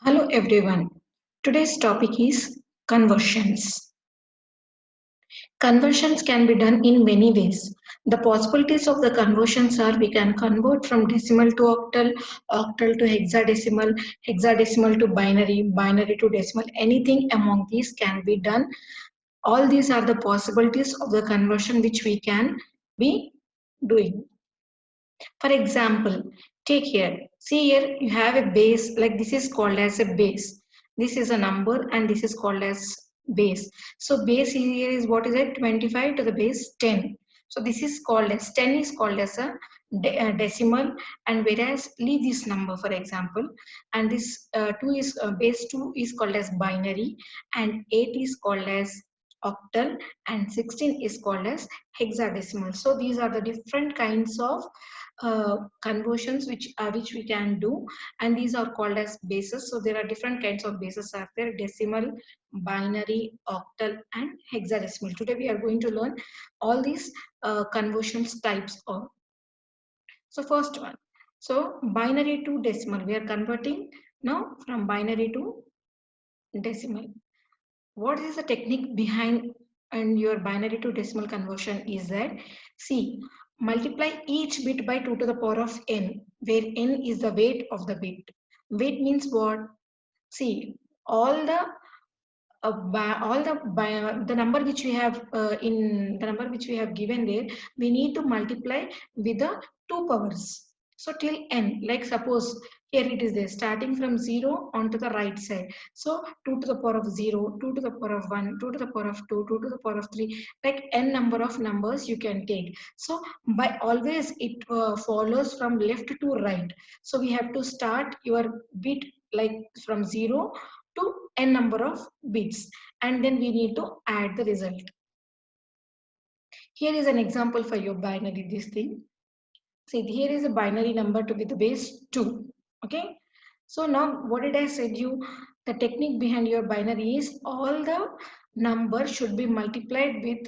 Hello everyone. Today's topic is conversions. Conversions can be done in many ways. The possibilities of the conversions are we can convert from decimal to octal, octal to hexadecimal, hexadecimal to binary, binary to decimal. Anything among these can be done. All these are the possibilities of the conversion which we can be doing. For example, take here, see here you have a base, like this is called as a base. This is a number and this is called as base. So base here is what is it? 25 to the base 10. So this is called as 10 is called as a decimal, and whereas leave this number for example, and this 2 is base 2 is called as binary, and 8 is called as octal, and 16 is called as hexadecimal. So these are the different kinds of conversions which we can do, and these are called as bases. So there are different kinds of bases are there: decimal, binary, octal, and hexadecimal. Today we are going to learn all these conversions types of. So first one, so binary to decimal, we are converting now from binary to decimal. What is the technique behind and your binary to decimal conversion is that, see, multiply each bit by 2 to the power of n, where n is the weight of the bit. Weight means what? See, all the the number which we have in the number which we have given there, we need to multiply with the two powers. So till n, like suppose here it is there starting from 0 onto the right side. So 2 to the power of 0, 2 to the power of 1, 2 to the power of 2, 2 to the power of 3, like n number of numbers you can take. So by always it follows from left to right. So we have to start your bit like from 0 to n number of bits, and then we need to add the result. Here is an example for your binary this thing. See, here is a binary number to be the base 2. Okay, so now what did I said you? The technique behind your binary is all the numbers should be multiplied with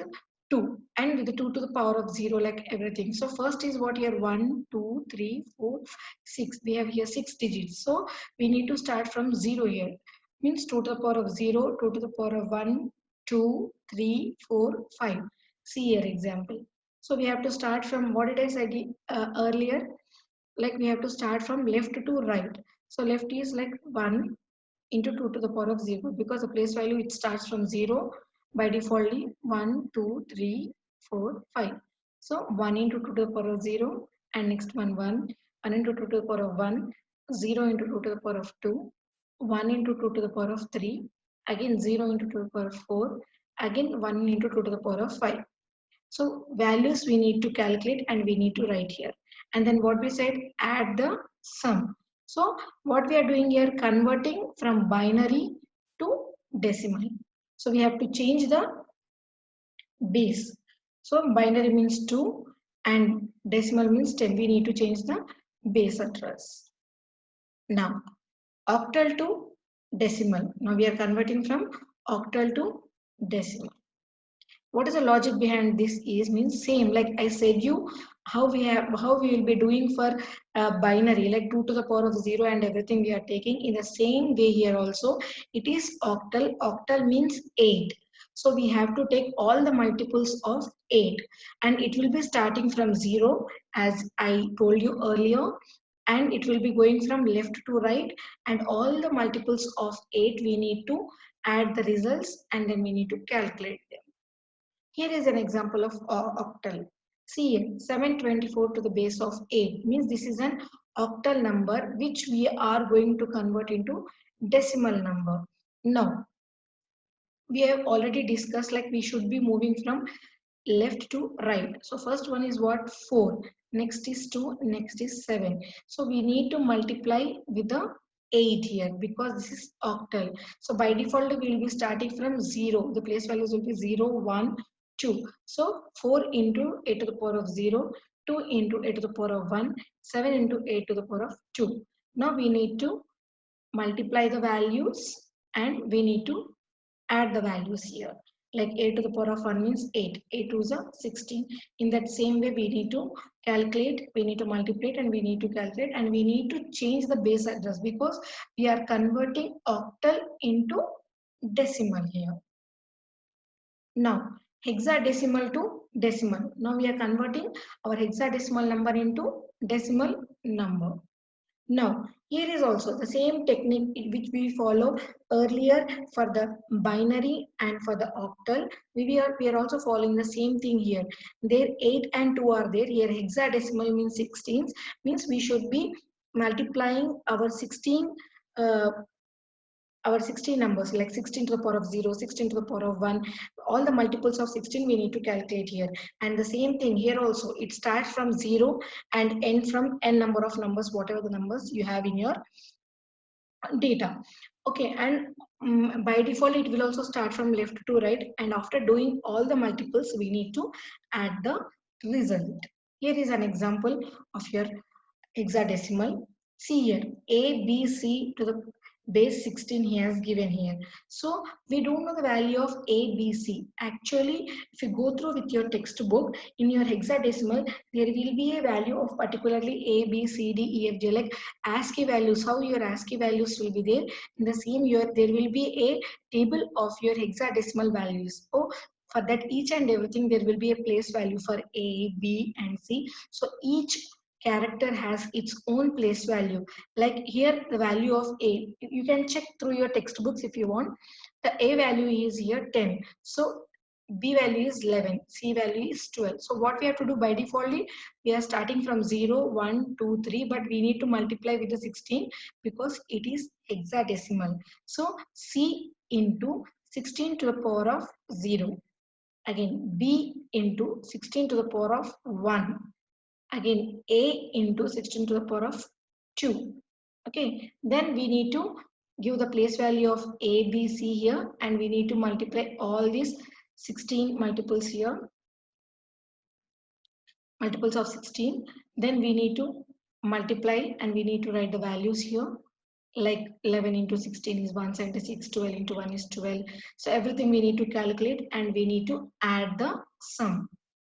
2 and with the 2 to the power of 0, like everything. So first is what here, 1 2 3 4 6, we have here 6 digits. So we need to start from 0 here, means 2 to the power of 0, 2 to the power of 1, 2 3 4 5. See here example. So we have to start from what did I say earlier, like we have to start from left to right. So left is like 1 into 2 to the power of 0, because the place value it starts from 0 by defaultly 1 2 3 4 5. So 1 into 2 to the power of 0, and next one 1, 1 into 2 to the power of 1, 0 into 2 to the power of 2, 1 into 2 to the power of 3, again 0 into 2 to the power of 4, again 1 into 2 to the power of 5. So values we need to calculate and we need to write here. And then what we said, add the sum. So what we are doing here, converting from binary to decimal. So we have to change the base. So binary means 2 and decimal means 10. We need to change the base address. Now octal to decimal. Now we are converting from octal to decimal. What is the logic behind this is, means same like I said you, how we will be doing for binary, like 2 to the power of 0 and everything we are taking in the same way here also. It is octal. Octal means 8. So we have to take all the multiples of 8, and it will be starting from 0 as I told you earlier, and it will be going from left to right, and all the multiples of 8 we need to add the results, and then we need to calculate them. Here is an example of octal. See, 724 to the base of 8 means this is an octal number which we are going to convert into decimal number. Now, we have already discussed like we should be moving from left to right. So first one is what? 4. Next is 2. Next is 7. So we need to multiply with the 8 here because this is octal. So by default we will be starting from 0. The place values will be 0, 1, 2. So 4 into 8 to the power of 0, 2 into 8 to the power of 1, 7 into 8 to the power of 2. Now we need to multiply the values and we need to add the values here. like a to the power of 1 means 8, a to the 16. In that same way we need to calculate, we need to multiply it, and we need to calculate, and we need to change the base address because we are converting octal into decimal here. Now hexadecimal to decimal, now we are converting our hexadecimal number into decimal number. Now, here is also the same technique which we follow earlier for the binary and for the octal. We are also following the same thing here. There 8 and 2 are there. Here hexadecimal means 16, means we should be multiplying our 16 numbers, like 16 to the power of 0, 16 to the power of 1, all the multiples of 16 we need to calculate here. And the same thing here also, it starts from 0 and end from n number of numbers, whatever the numbers you have in your data. Okay, and by default it will also start from left to right, and after doing all the multiples we need to add the result. Here is an example of your hexadecimal. See here, A, B, C to the base 16 he has given here. So we don't know the value of A, B, C. Actually, if you go through with your textbook, in your hexadecimal, there will be a value of particularly A, B, C, D, E, F, G, like ASCII values. How your ASCII values will be there. In the same year, there will be a table of your hexadecimal values. So for that each and everything, there will be a place value for A, B, and C. So each character has its own place value. Like here the value of A, you can check through your textbooks if you want. The A value is here 10, so B value is 11, C value is 12. So what we have to do by default, we are starting from 0, 1, 2, 3, but we need to multiply with the 16 because it is hexadecimal. So C into 16 to the power of 0, again B into 16 to the power of 1, again A into 16 to the power of 2. Okay, then we need to give the place value of A, B, C here, and we need to multiply all these 16 multiples here, multiples of 16. Then we need to multiply and we need to write the values here, like 11 into 16 is 176, 12 into 1 is 12. So everything we need to calculate and we need to add the sum.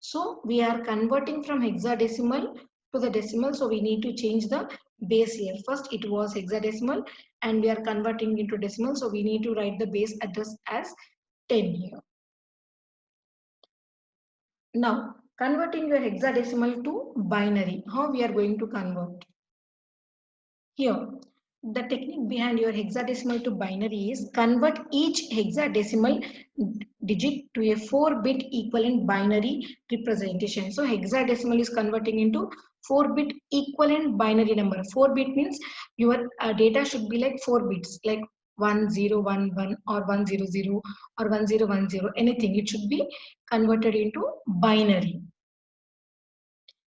So we are converting from hexadecimal to the decimal, so we need to change the base here. First it was hexadecimal and we are converting into decimal, so we need to write the base address as 10 here. Now converting your hexadecimal to binary, how we are going to convert? Here, the technique behind your hexadecimal to binary is convert each hexadecimal digit to a 4-bit equivalent binary representation. So hexadecimal is converting into 4-bit equivalent binary number. 4-bit means your data should be like 4 bits, like 1011 or 100 or 1010, anything. It should be converted into binary.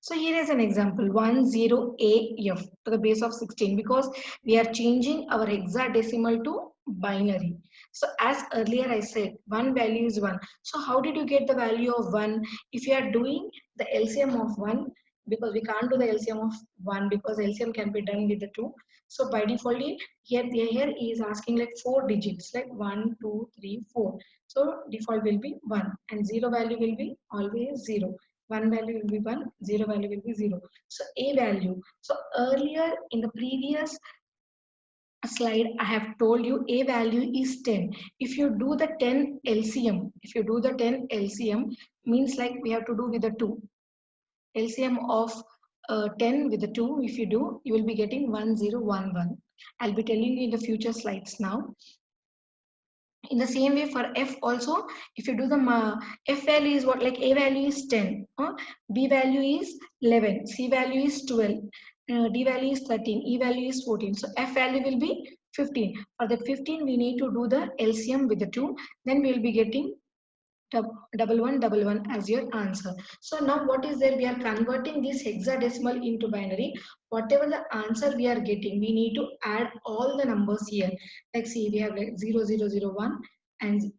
So here is an example 10AF to the base of 16 because we are changing our hexadecimal to binary. So as earlier I said, one value is 1. So how did you get the value of 1? If you are doing the LCM of 1, because we can't do the LCM of 1 because LCM can be done with the 2. So by default here he is asking like 4 digits, like 1, 2, 3, 4. So default will be 1 and 0 value will be always 0. 1 value will be 1, 0 value will be 0. So A value. So earlier in the previous slide, I have told you A value is 10. If you do the 10 LCM, if you do the 10 LCM, means like we have to do with the 2. LCM of 10 with the 2, if you do, you will be getting 1011. I'll be telling you in the future slides now. In the same way for F also, if you do the F value is what, like A value is 10, B value is 11, C value is 12, D value is 13, E value is 14. So F value will be 15. For that 15, we need to do the LCM with the 2. Then we will be getting double one as your answer. So now what is there? We are converting this hexadecimal into binary. Whatever the answer we are getting, we need to add all the numbers here. Like see, we have like 0001 and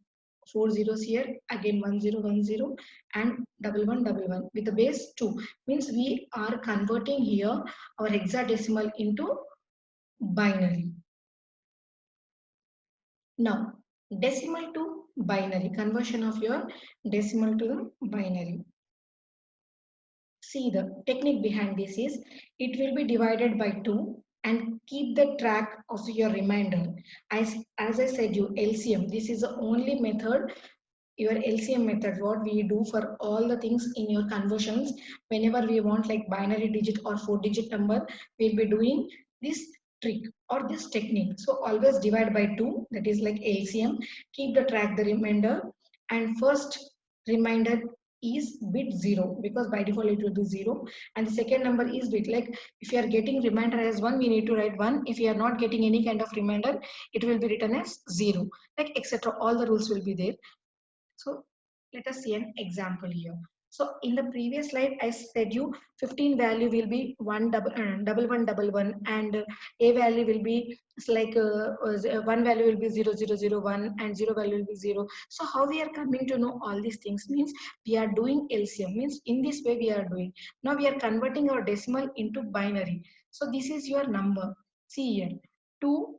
4 zeros here, again 1010 and 1111 with the base 2. Means we are converting here our hexadecimal into binary. Now decimal to binary, conversion of your decimal to the binary. See, the technique behind this is it will be divided by 2 and keep the track of your remainder. As I said you LCM, this is the only method, your LCM method, what we do for all the things in your conversions. Whenever we want like binary digit or 4-digit number, we'll be doing this trick or this technique. So always divide by 2, that is like LCM, keep the track the remainder, and first remainder is bit 0 because by default it will be 0, and the second number is bit, like if you are getting remainder as 1, we need to write 1. If you are not getting any kind of remainder, it will be written as 0, like etc. All the rules will be there. So let us see an example here. So in the previous slide, I said you 15 value will be double one double one, and a value will be, it's like one value will be 0001 and 0 value will be 0. So how we are coming to know all these things means we are doing LCM, means in this way we are doing. Now we are converting our decimal into binary. So this is your number. See here, 2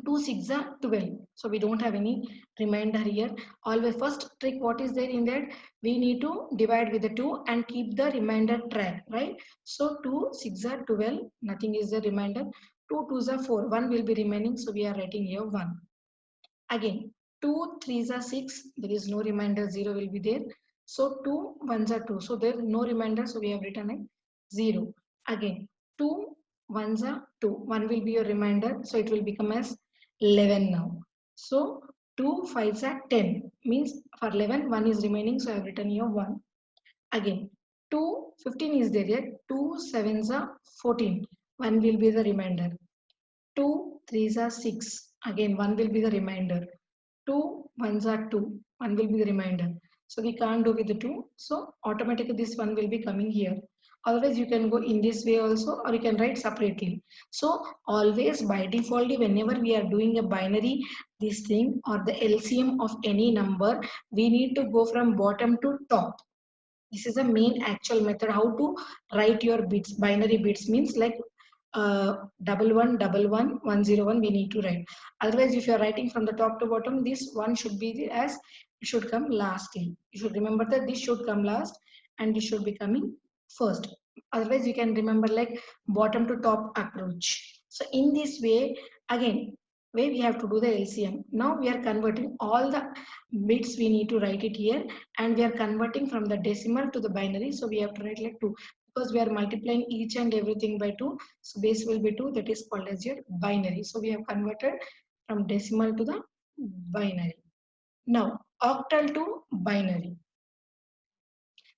2 6 are 12, so we don't have any remainder here. Always first trick what is there in that, we need to divide with the 2 and keep the remainder track, right? So 2 6 are 12, nothing is the remainder. 2 2s are 4, 1 will be remaining, so we are writing here 1. Again 2 3s are 6, there is no remainder, 0 will be there. So 2 1s are 2, so there is no remainder, so we have written a 0. Again 2 1s are 2, 1 will be a remainder, so it will become as 11 now. So 2 5s are 10, means for 11 1 is remaining, so I have written here 1. Again 2 15 is there yet, 2 7s are 14, 1 will be the remainder. 2 3s are 6, again 1 will be the remainder. 2 1s are 2, 1 will be the remainder. So we can't do with the 2, so automatically this one will be coming here. Otherwise you can go in this way also, or you can write separately. So always by default, whenever we are doing a binary this thing or the LCM of any number, we need to go from bottom to top. This is the main actual method how to write your bits. Binary bits means like double one double one 101 we need to write. Otherwise if you are writing from the top to bottom, this one should be as it should come lastly. You should remember that this should come last and this should be coming first. Otherwise you can remember like bottom to top approach. So in this way, again way we have to do the LCM. Now we are converting all the bits, we need to write it here, and we are converting from the decimal to the binary, so we have to write like 2 because we are multiplying each and everything by 2, so base will be 2, that is called as your binary. So we have converted from decimal to the binary. Now octal to binary.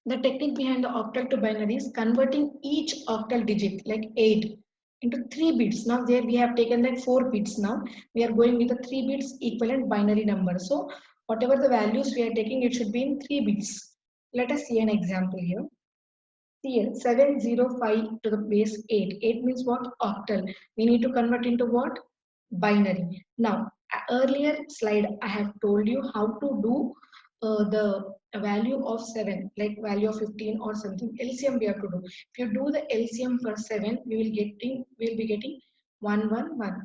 The technique behind the octal to binary is converting each octal digit like 8 into 3 bits. Now there we have taken like 4 bits. Now we are going with the 3 bits equivalent binary number. So whatever the values we are taking, it should be in 3 bits. Let us see an example here. See here, 705 to the base 8. 8 means what? Octal. We need to convert into what? Binary. Now, earlier slide I have told you how to do the value of 7, like value of 15 or something. LCM we have to do. If you do the LCM for 7, we will be getting 111.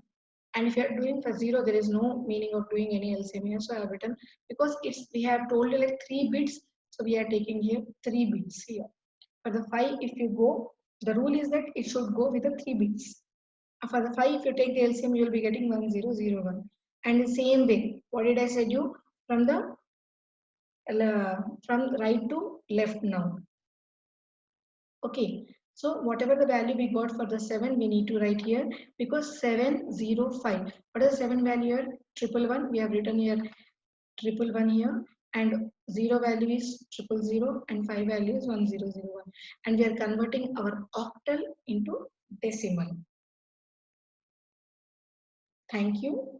And if you are doing for 0, there is no meaning of doing any LCM here. So I have written because it's we have told you like 3 bits. So we are taking here 3 bits here. For the 5, if you go, the rule is that it should go with the 3 bits. For the 5, if you take the LCM, you will be getting 1001. And the same way, what did I said you? From the from right to left now. Okay. So whatever the value we got for the 7, we need to write here because 705. What is the 7 value here? 111. We have written here 111 here, and 0 value is 000 and 5 value is 1001, and we are converting our octal into decimal. Thank you.